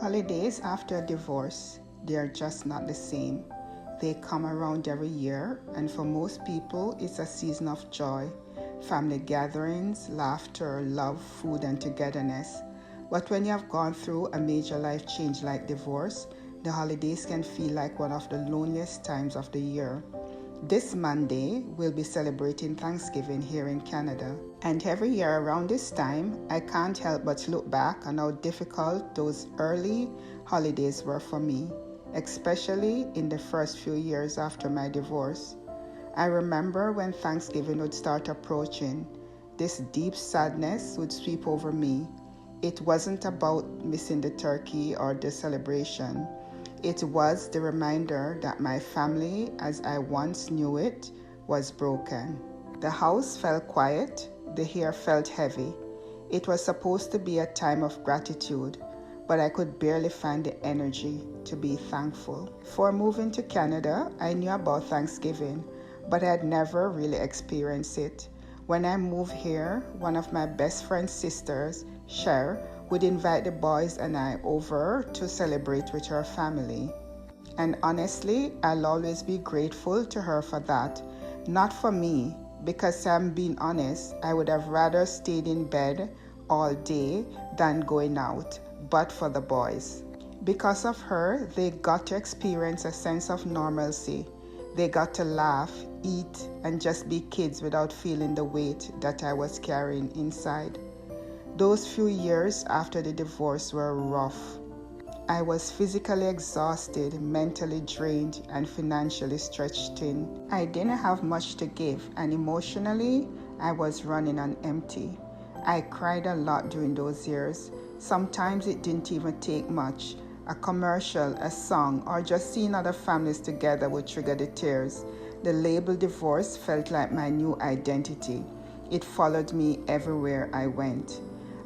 Holidays after a divorce, they are just not the same. They come around every year, and for most people, it's a season of joy, family gatherings, laughter, love, food, and togetherness. But when you have gone through a major life change like divorce, the holidays can feel like one of the loneliest times of the year. This Monday, we'll be celebrating Thanksgiving here in Canada. And every year around this time, I can't help but look back on how difficult those early holidays were for me, especially in the first few years after my divorce. I remember when Thanksgiving would start approaching, this deep sadness would sweep over me. It wasn't about missing the turkey or the celebration. It was the reminder that my family, as I once knew it, was broken. The house felt quiet, the air felt heavy. It was supposed to be a time of gratitude, but I could barely find the energy to be thankful. Before moving to Canada, I knew about Thanksgiving, but I had never really experienced it. When I moved here, one of my best friend's sisters, Cher, would invite the boys and I over to celebrate with her family. And honestly, I'll always be grateful to her for that. Not for me, because I'm being honest, I would have rather stayed in bed all day than going out, but for the boys. Because of her, they got to experience a sense of normalcy. They got to laugh, eat, and just be kids without feeling the weight that I was carrying inside. Those few years after the divorce were rough. I was physically exhausted, mentally drained, and financially stretched thin. I didn't have much to give, and emotionally, I was running on empty. I cried a lot during those years. Sometimes it didn't even take much. A commercial, a song, or just seeing other families together would trigger the tears. The label divorce felt like my new identity. It followed me everywhere I went.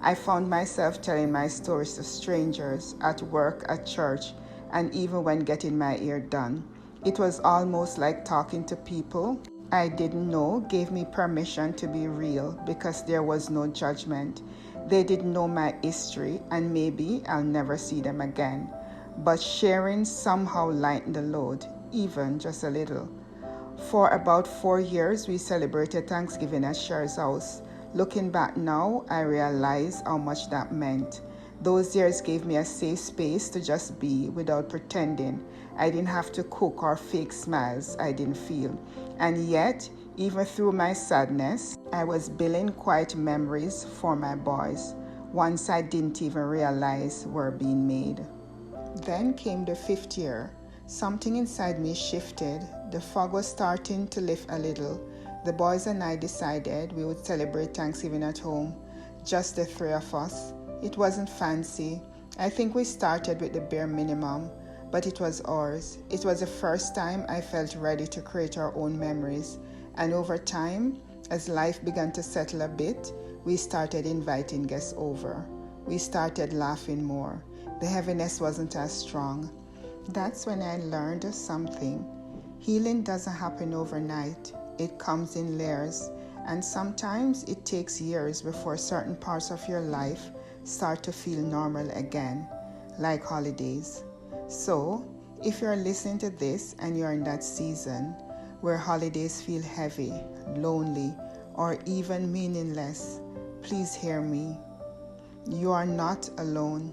I found myself telling my stories to strangers, at work, at church, and even when getting my hair done. It was almost like talking to people I didn't know gave me permission to be real because there was no judgment. They didn't know my history, and maybe I'll never see them again. But sharing somehow lightened the load, even just a little. For about 4 years, we celebrated Thanksgiving at Cher's house. Looking back now, I realize how much that meant. Those years gave me a safe space to just be without pretending. I didn't have to cook or fake smiles I didn't feel. And yet, even through my sadness, I was building quiet memories for my boys, ones I didn't even realize were being made. Then came the 5th year. Something inside me shifted. The fog was starting to lift a little. The boys and I decided we would celebrate Thanksgiving at home, just the 3 of us. It wasn't fancy. I think we started with the bare minimum, but it was ours. It was the first time I felt ready to create our own memories. And over time, as life began to settle a bit, we started inviting guests over. We started laughing more. The heaviness wasn't as strong. That's when I learned something. Healing doesn't happen overnight. It comes in layers, and sometimes it takes years before certain parts of your life start to feel normal again, like holidays. So, if you're listening to this and you're in that season where holidays feel heavy, lonely, or even meaningless, please hear me. You are not alone.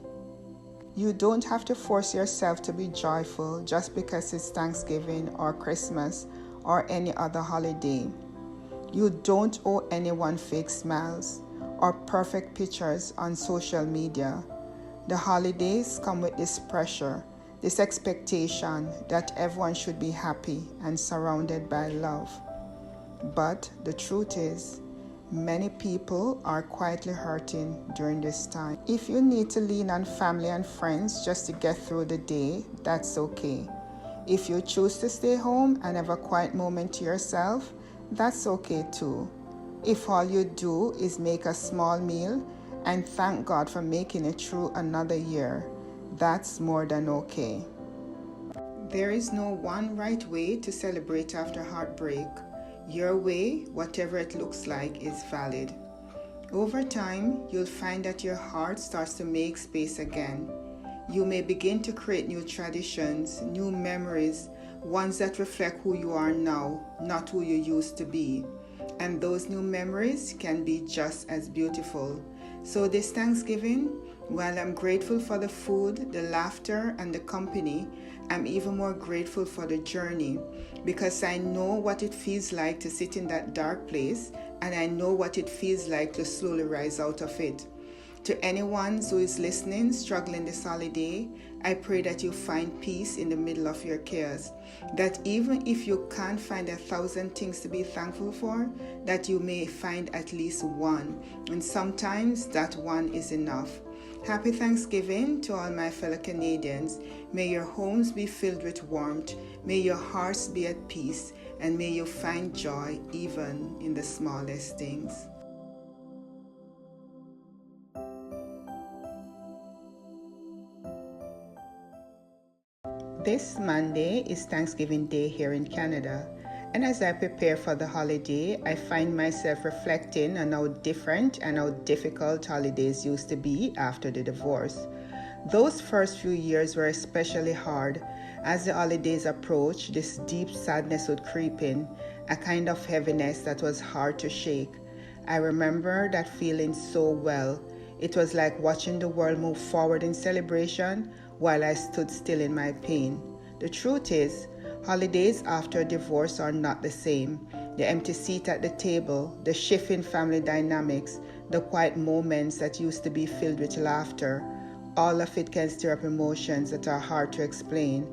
You don't have to force yourself to be joyful just because it's Thanksgiving or Christmas or any other holiday. You don't owe anyone fake smiles or perfect pictures on social media. The holidays come with this pressure, this expectation that everyone should be happy and surrounded by love. But the truth is, many people are quietly hurting during this time. If you need to lean on family and friends just to get through the day, that's okay. If you choose to stay home and have a quiet moment to yourself, that's okay too. If all you do is make a small meal and thank God for making it through another year, that's more than okay. There is no one right way to celebrate after heartbreak. Your way, whatever it looks like, is valid. Over time, you'll find that your heart starts to make space again. You may begin to create new traditions, new memories, ones that reflect who you are now, not who you used to be. And those new memories can be just as beautiful. So this Thanksgiving, while I'm grateful for the food, the laughter, and the company, I'm even more grateful for the journey because I know what it feels like to sit in that dark place, and I know what it feels like to slowly rise out of it. To anyone who is listening, struggling this holiday, I pray that you find peace in the middle of your chaos. That even if you can't find 1,000 things to be thankful for, that you may find at least one. And sometimes that one is enough. Happy Thanksgiving to all my fellow Canadians. May your homes be filled with warmth. May your hearts be at peace. And may you find joy even in the smallest things. This Monday is Thanksgiving Day here in Canada, and as I prepare for the holiday, I find myself reflecting on how different and how difficult holidays used to be after the divorce. Those first few years were especially hard. As the holidays approached, this deep sadness would creep in, a kind of heaviness that was hard to shake. I remember that feeling so well. It was like watching the world move forward in celebration while I stood still in my pain. The truth is, holidays after divorce are not the same. The empty seat at the table, the shift in family dynamics, the quiet moments that used to be filled with laughter, all of it can stir up emotions that are hard to explain.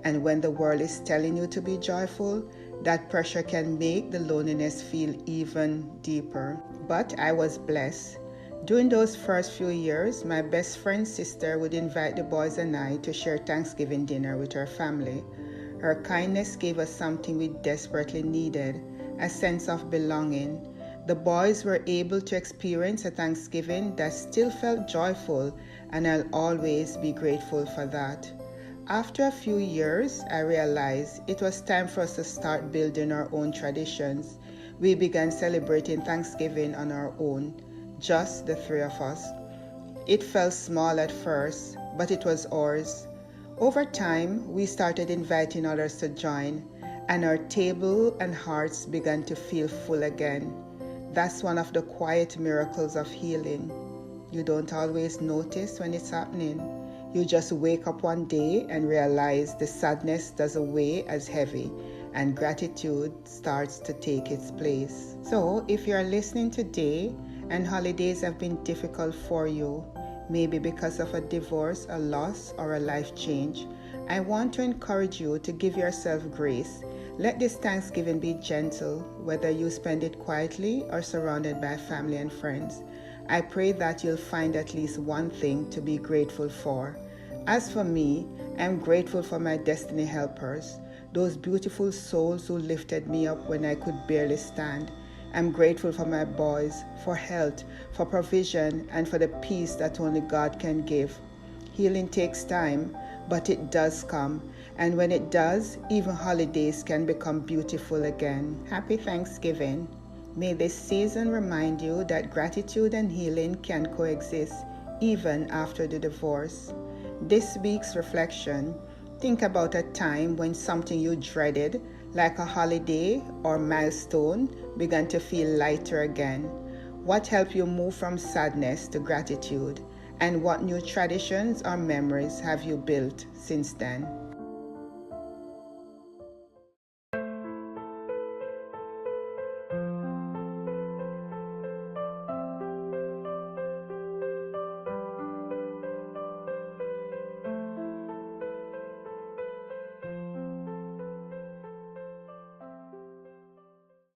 And when the world is telling you to be joyful, that pressure can make the loneliness feel even deeper. But I was blessed. During those first few years, my best friend's sister would invite the boys and I to share Thanksgiving dinner with her family. Her kindness gave us something we desperately needed, a sense of belonging. The boys were able to experience a Thanksgiving that still felt joyful, and I'll always be grateful for that. After a few years, I realized it was time for us to start building our own traditions. We began celebrating Thanksgiving on our own, just the three of us. It felt small at first, but it was ours. Over time, we started inviting others to join, and our table and hearts began to feel full again. That's one of the quiet miracles of healing. You don't always notice when it's happening. You just wake up one day and realize the sadness doesn't weigh as heavy, and gratitude starts to take its place. So, if you're listening today and holidays have been difficult for you, maybe because of a divorce, a loss, or a life change, I want to encourage you to give yourself grace. Let this Thanksgiving be gentle, whether you spend it quietly or surrounded by family and friends. I pray that you'll find at least one thing to be grateful for. As for me, I'm grateful for my destiny helpers, those beautiful souls who lifted me up when I could barely stand. I'm grateful for my boys, for health, for provision, and for the peace that only God can give. Healing takes time, but it does come. And when it does, even holidays can become beautiful again. Happy Thanksgiving. May this season remind you that gratitude and healing can coexist even after the divorce. This week's reflection: think about a time when something you dreaded, like a holiday or milestone, began to feel lighter again. What helped you move from sadness to gratitude? And what new traditions or memories have you built since then?